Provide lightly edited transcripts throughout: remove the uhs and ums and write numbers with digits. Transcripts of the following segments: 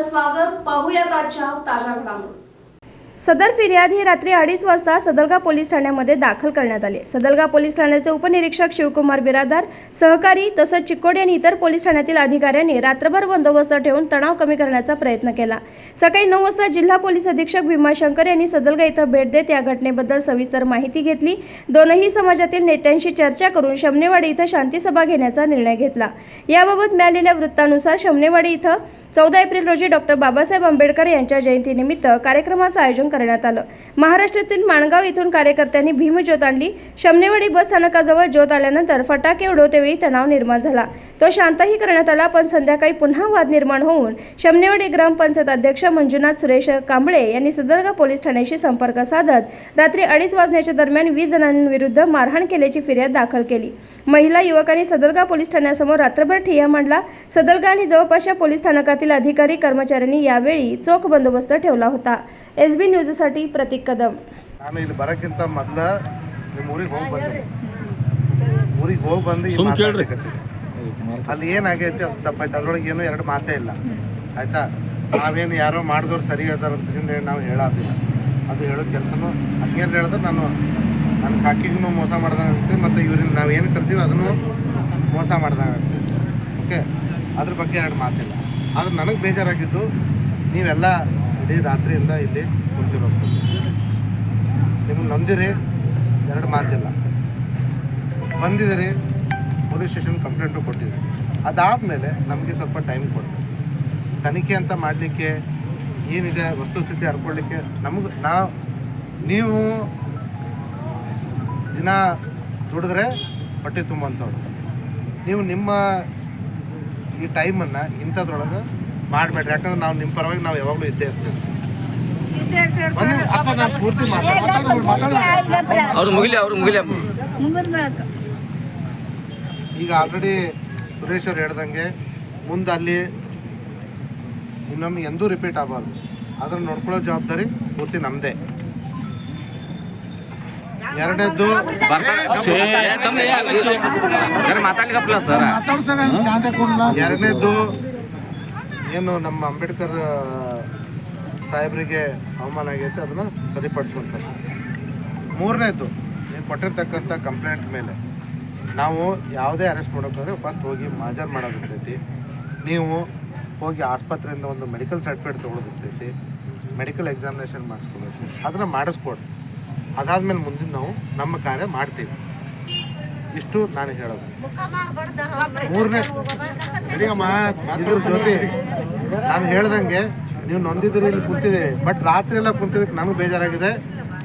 आपलं स्वागत. पाहूयात आजच्या ताज्या घडामोडी. सदर फिर्याद ही रात्री 2:30 वाजता सदलगा पोलीस ठाण्यामध्ये दाखल करण्यात आली. सदलगा पोलीस ठाण्याचे उपनिरीक्षक शिवकुमार बिरादार, सहकारी तसंच चिक्कोडी आणि इतर पोलीस ठाण्यातील अधिकाऱ्यांनी रात्रभर बंदोबस्त ठेवून तणाव कमी करण्याचा प्रयत्न केला. सकाळी 9 वाजता जिल्हा पोलीस अधीक्षक भीमाशंकर यांनी सदलगा इथं भेट देत या घटनेबद्दल सविस्तर माहिती घेतली. दोनही समाजातील नेत्यांशी चर्चा करून शमनेवाडी इथं शांती सभा घेण्याचा निर्णय घेतला. याबाबत मिळालेल्या वृत्तानुसार शमनेवाडी इथं 14 एप्रिल रोजी डॉक्टर बाबासाहेब आंबेडकर यांच्या जयंतीनिमित्त कार्यक्रमाचं आयोजन करण्यात आलं. महाराष्ट्रातील माणगाव इथून कार्यकर्त्यांनी भीमज्योत आणली. शमनेवाडी बस स्थानकाजवळ ज्योत आल्यानंतर फटाके उडवतेवेळी तणाव निर्माण झाला. तो शांतही करण्यात आला, पण संध्याकाळी पुन्हा वाद निर्माण होऊन शमनेवाडी ग्रामपंचायत अध्यक्ष मंजुनाथ सुरेश कांबळे यांनी सदलगा पोलीस ठाण्याशी संपर्क साधत रात्री 2:30 वाजण्याच्या दरम्यान 20 जणांविरुद्ध मारहाण केल्याची फिर्याद दाखल केली. महिला युवकांनी सदलगा पोलीस ठाण्यासमोर रात्रभर ठिय्या मांडला. सदलगा आणि जवळपासच्या पोलीस स्थानकातील अधिकारी कर्मचाऱ्यांनी यावेळी चोख बंदोबस्त ठेवला होता. SB न्यूजसाठी प्रतीक कदम. ನಾನು ಇಲ್ಲಿ ಬರೋಕ್ಕಿಂತ ಮೊದಲು ನಿಮ್ಮ ಊರಿಗೆ ಹೋಗಿ ಬಂದು ಈ ಮಾತಾಡ್ಲಿಕ್ಕೆ ಅಲ್ಲಿ ಏನಾಗೈತಿ ಅದು ತಪ್ಪಾಯ್ತು. ಅದ್ರೊಳಗೆ ಏನೂ ಎರಡು ಮಾತೇ ಇಲ್ಲ ಆಯಿತಾ. ನಾವೇನು ಯಾರೋ ಮಾಡಿದವ್ರು ಸರಿ ಹೇಳ್ತಾರಂತ ಹೇಳಿ ನಾವು ಹೇಳೋದಿಲ್ಲ. ಅದು ಹೇಳೋ ಕೆಲಸನೂ ಹಂಗೇನು ಹೇಳಿದ್ರೆ ನನ್ನ ಕಾಕಿಗೂ ಮೋಸ ಮಾಡ್ದಂಗೆ ಮತ್ತು ಇವ್ರಿಂದ ನಾವು ಏನು ಕಲ್ತೀವಿ ಅದನ್ನು ಮೋಸ ಮಾಡ್ದಂಗೆ ಆಗ್ತೈತಿ. ಓಕೆ, ಅದ್ರ ಬಗ್ಗೆ ಎರಡು ಮಾತಿಲ್ಲ. ಆದ್ರೆ ನನಗೆ ಬೇಜಾರಾಗಿದ್ದು ನೀವೆಲ್ಲ ಇಡೀ ರಾತ್ರಿಯಿಂದ ಇಲ್ಲಿ ಕುಂತಿರೋದು. ನಿಮ್ಗೆ ನಂದಿರಿ, ಎರಡು ಮಾತಿಲ್ಲ. ಬಂದಿದ್ದೀರಿ, ಪೊಲೀಸ್ ಸ್ಟೇಷನ್ ಕಂಪ್ಲೇಂಟು ಕೊಟ್ಟಿದ್ದೀರಿ. ಅದಾದಮೇಲೆ ನಮಗೆ ಸ್ವಲ್ಪ ಟೈಮ್ ಕೊಡ್ತೀವಿ. ತನಿಖೆ ಅಂತ ಮಾಡಲಿಕ್ಕೆ ಏನಿದೆ ವಸ್ತುಸ್ಥಿತಿ ಹರ್ಕೊಳ್ಳಿಕ್ಕೆ ನೀವು ದಿನ ದುಡಿದ್ರೆ ಹೊಟ್ಟೆ ತುಂಬಂಥವ್ರು. ನೀವು ನಿಮ್ಮ ಈ ಟೈಮನ್ನು ಇಂಥದ್ರೊಳಗೆ ಮಾಡಬೇಡ್ರಿ. ಯಾಕಂದ್ರೆ ನಾವು ನಿಮ್ಮ ಪರವಾಗಿ ನಾವು ಯಾವಾಗಲೂ ಇದ್ದೇ ಇರ್ತೀವಿ. ನಾನು ಪೂರ್ತಿ ಈಗ ಆಲ್ರೆಡಿ ಸುರೇಶ್ ಅವ್ರು ಹೇಳ್ದಂಗೆ ಮುಂದೆ ಅಲ್ಲಿ ಇನ್ನೊಮ್ಮೆ ಎಂದೂ ರಿಪೀಟ್ ಆಗಬಾರ್ದು. ಅದನ್ನು ನೋಡ್ಕೊಳ್ಳೋ ಜವಾಬ್ದಾರಿ ಪೂರ್ತಿ ನಮ್ಮದೇ. ಎರಡನೇದ್ದು ಏನು ನಮ್ಮ ಅಂಬೇಡ್ಕರ್ ಸಾಹೇಬರಿಗೆ ಅವಮಾನ ಆಗೈತೆ, ಅದನ್ನು ಸರಿಪಡಿಸ್ಕೊಂತಾರೆ. ಮೂರನೇದು ನೀವು ಕೊಟ್ಟಿರ್ತಕ್ಕಂಥ ಕಂಪ್ಲೇಂಟ್ ಮೇಲೆ ನಾವು ಯಾವುದೇ ಅರೆಸ್ಟ್ ಮಾಡೋಕ್ಕಾದ್ರೆ ಫಸ್ಟ್ ಹೋಗಿ ಹಾಜರು ಮಾಡೋದಿರ್ತೈತಿ. ನೀವು ಹೋಗಿ ಆಸ್ಪತ್ರೆಯಿಂದ ಒಂದು ಮೆಡಿಕಲ್ ಸರ್ಟಿಫಿಕೇಟ್ ತೊಗೊಳೋದಿರ್ತೈತಿ. ಮೆಡಿಕಲ್ ಎಕ್ಸಾಮಿನೇಷನ್ ಮಾಡಿಸ್ಕೊಬೇಕು, ಅದನ್ನು ಮಾಡಿಸ್ಕೊಡ್ರಿ. ಅದಾದಮೇಲೆ ಮುಂದಿನ ನಾವು ನಮ್ಮ ಕಾರ್ಯ ಮಾಡ್ತೀವಿ. ಇಷ್ಟು ನಾನು ಹೇಳೋದು. ಮೂರನೇ ಇದ್ರ ಜೊತೆ ನಾನು ಹೇಳ್ದಂಗೆ ನೀವು ನೊಂದಿದ್ದೀರಿ, ಇಲ್ಲಿ ಕುಂತಿದೆ. ಬಟ್ ರಾತ್ರಿ ಎಲ್ಲ ಕುಂತಿದ್ದಕ್ಕೆ ನನಗೂ ಬೇಜಾರಾಗಿದೆ.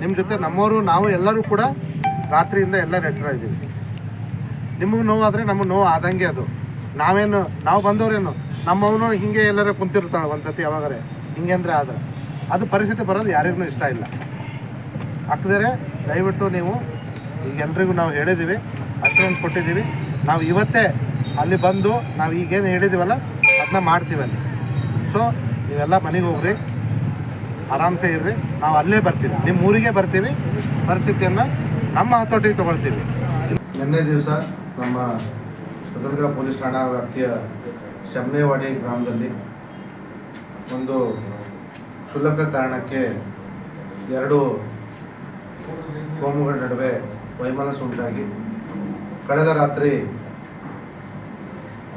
ನಿಮ್ಮ ಜೊತೆ ನಮ್ಮವರು ನಾವು ಎಲ್ಲರೂ ಕೂಡ ರಾತ್ರಿಯಿಂದ ಎಲ್ಲರೂ ಎಚ್ಚರ ಇದ್ದೀವಿ. ನಿಮಗೆ ನೋವಾದರೆ ನಮಗೆ ನೋವು ಆದಂಗೆ. ಅದು ನಾವು ಬಂದವ್ರೇನು ನಮ್ಮವನು ಹಿಂಗೆ ಎಲ್ಲರೂ ಕುಂತಿರ್ತಾಳೆ ಒಂದ್ಸತಿ ಯಾವಾಗರೆ ಹಿಂಗೇನ್ರೆ ಆದ್ರೆ ಅದು ಪರಿಸ್ಥಿತಿ ಬರೋದು ಯಾರಿಗೂ ಇಷ್ಟ ಇಲ್ಲ. ಹಾಕಿದರೆ ದಯವಿಟ್ಟು ನೀವು ಈಗ ಎಲ್ರಿಗೂ ನಾವು ಹೇಳಿದ್ದೀವಿ, ಅಶ್ಯೂರೆನ್ಸ್ ಕೊಟ್ಟಿದ್ದೀವಿ. ನಾವು ಇವತ್ತೇ ಅಲ್ಲಿ ಬಂದು ನಾವು ಈಗೇನು ಹೇಳಿದ್ದೀವಲ್ಲ ಅದನ್ನ ಮಾಡ್ತೀವಿ ಅಲ್ಲಿ. ಸೊ ನೀವೆಲ್ಲ ಮನೆಗೆ ಹೋಗ್ರಿ, ಆರಾಮ್ಸೆ ಇರ್ರಿ. ನಾವು ಅಲ್ಲೇ ಬರ್ತೀವಿ, ನಿಮ್ಮ ಊರಿಗೆ ಬರ್ತೀವಿ. ಪರಿಸ್ಥಿತಿಯನ್ನು ನಮ್ಮ ಹತೋಟಿಗೆ ತೊಗೊಳ್ತೀವಿ. ನಿನ್ನೆ ದಿವಸ ನಮ್ಮ ಸದಲಗಾ ಪೊಲೀಸ್ ಠಾಣಾ ವ್ಯಾಪ್ತಿಯ ಶಮನೇವಾಡಿ ಗ್ರಾಮದಲ್ಲಿ ಒಂದು ಕ್ಷುಲ್ಲಕ ಕಾರಣಕ್ಕೆ ಎರಡು ಕೋಮುಗಳ ನಡುವೆ ವೈಮನಸ್ಸು ಉಂಟಾಗಿ ಕಳೆದ ರಾತ್ರಿ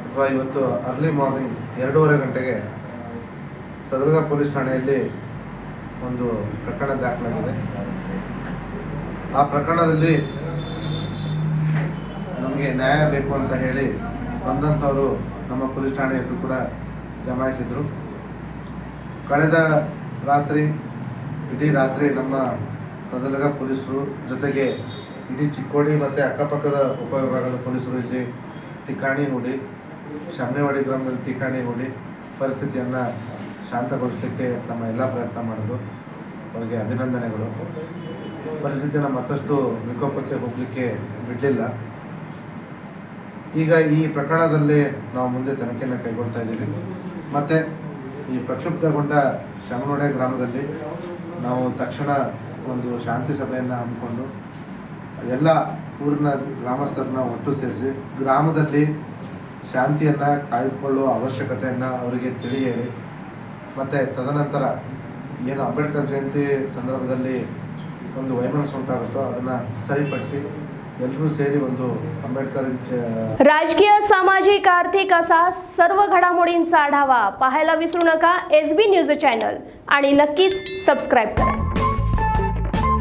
ಅಥವಾ ಇವತ್ತು ಅರ್ಲಿ ಮಾರ್ನಿಂಗ್ 2:30 ಗಂಟೆಗೆ ಸದಲಗಾ ಪೊಲೀಸ್ ಠಾಣೆಯಲ್ಲಿ ಒಂದು ಪ್ರಕರಣ ದಾಖಲಾಗಿದೆ. ಆ ಪ್ರಕರಣದಲ್ಲಿ ನಮಗೆ ನ್ಯಾಯ ಬೇಕು ಅಂತ ಹೇಳಿ ಬಂದಂಥವರು ನಮ್ಮ ಪೊಲೀಸ್ ಠಾಣೆ ಎದುರು ಕೂಡ ಜಮಾಯಿಸಿದರು. ಕಳೆದ ರಾತ್ರಿ ಇಡೀ ರಾತ್ರಿ ನಮ್ಮ ಸದಲಗಾ ಪೊಲೀಸರು ಜೊತೆಗೆ ಇಡೀ ಚಿಕ್ಕೋಡಿ ಮತ್ತು ಅಕ್ಕಪಕ್ಕದ ಉಪವಿಭಾಗದ ಪೊಲೀಸರು ಇಲ್ಲಿ ಠಿಕಾಣಿ ಹೂಡಿ, ಶಮನೇವಾಡಿ ಗ್ರಾಮದಲ್ಲಿ ಠಿಕಾಣಿ ಹೂಡಿ ಪರಿಸ್ಥಿತಿಯನ್ನು ಶಾಂತಗೊಳಿಸಲಿಕ್ಕೆ ತಮ್ಮ ಎಲ್ಲ ಪ್ರಯತ್ನ ಮಾಡಿದ್ರು. ಅವರಿಗೆ ಅಭಿನಂದನೆಗಳು. ಪರಿಸ್ಥಿತಿಯನ್ನು ಮತ್ತಷ್ಟು ವಿಕೋಪಕ್ಕೆ ಹೋಗಲಿಕ್ಕೆ ಬಿಡಲಿಲ್ಲ. ಈಗ ಈ ಪ್ರಕರಣದಲ್ಲಿ ನಾವು ಮುಂದೆ ತನಿಖೆಯನ್ನು ಕೈಗೊಳ್ತಾ ಇದ್ದೀವಿ. ಮತ್ತು ಈ ಪ್ರಕ್ಷುಬ್ಧಗೊಂಡ ಶಮನೋಡೆ ಗ್ರಾಮದಲ್ಲಿ ನಾವು ತಕ್ಷಣ ಒಂದು ಶಾಂತಿ ಸಭೆಯನ್ನು ಹಮ್ಮಿಕೊಂಡು ಎಲ್ಲ ಊರಿನ ಗ್ರಾಮಸ್ಥರನ್ನ ಒಟ್ಟು ಸೇರಿಸಿ ಗ್ರಾಮದಲ್ಲಿ ಶಾಂತಿಯನ್ನು ಕಾಯ್ದುಕೊಳ್ಳುವ ಅವಶ್ಯಕತೆಯನ್ನು ಅವರಿಗೆ ತಿಳಿ ಹೇಳಿ ಮತ್ತು ತದನಂತರ ಏನು ಅಂಬೇಡ್ಕರ್ ಜಯಂತಿ ಸಂದರ್ಭದಲ್ಲಿ ಒಂದು ವೈಮನಸ್ಸು उंटाಗುತ್ತೋ ಅದನ್ನು ಸರಿಪಡಿಸಿ ಎಲ್ಲರೂ ಸೇರಿ ಒಂದು अंबेडकर राजकीय, सामाजिक, आर्थिक असा सर्व घडामोडींचा आढावा पाहायला विसरू नका SB न्यूज चॅनल आणि नक्कीच सबस्क्राईब करा.